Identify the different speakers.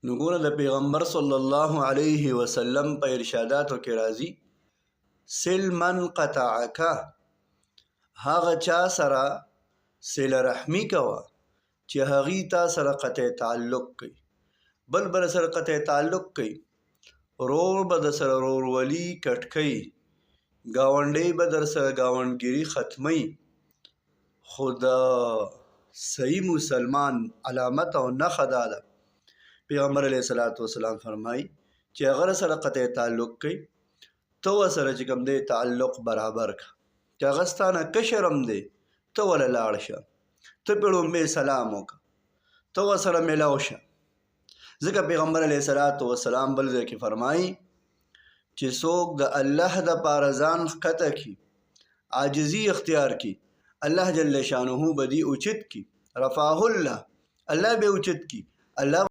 Speaker 1: نو ګوره د پیغمبر صلی الله علیه وسلم په ارشاداتو کې راځي سل من قطعک، هغه چا سره صله رحمي کوه چې هغې تا سره قطع تعلق کوي، بل به در سره قطع تعلق کوي، ورور به در سره ورورولي کټ کوي، ګاونډی به در سره ګاونډګیري ختموي. خو د صحیح مسلمان علامت او نښه دا ده، پیغمبر علیه الصلاة والسلام فرمایي چې هغه سره قطع تعلق کوي، ته ورسره چې کوم دی تعلق برابر کړه، چې هغه ستا نه کشر هم دی ته ورله لاړ شه، ته پرې لومبی سلام وکړه، ته ورسره میلاو شه. ځکه پیغمبر علیه الصلاة والسلام بل ځای کې فرمایي چې څوک د الله دپاره ځان ښکته کړي، عاجزي اختیار کړي، الله جل شانه به دې اوچت کړي، رفعه الله به اوچت کړي. الله